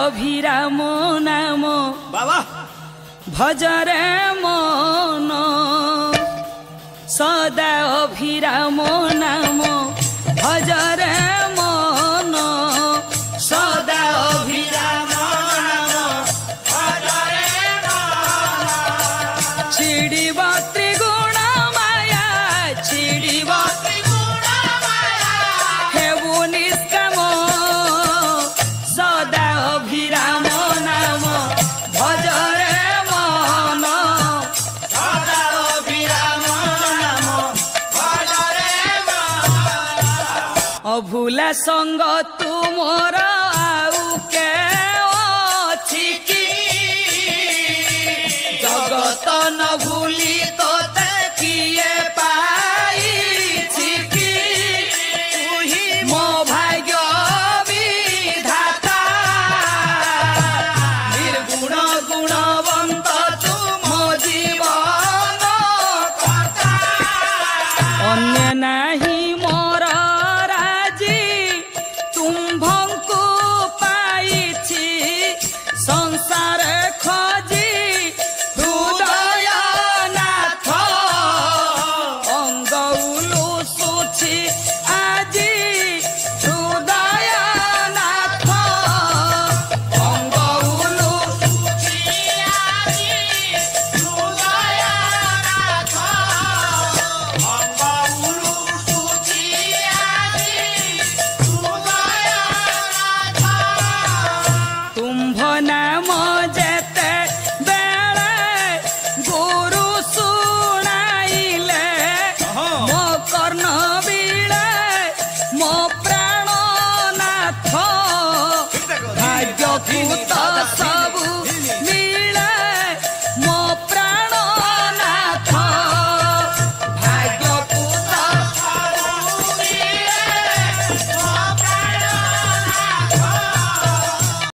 अभिराम नाम बाबा भजरे मन सदा अभिराम नाम भजरे मन सदा अभिराम छिड़ब त्रिगुण माया छिड़ब हेबु निष्काम सदा अभिराम नाम भजरे मन सदा अभिराम नाम भजरे अभूला संग तुमर आउ के अछि कि जगत न भूली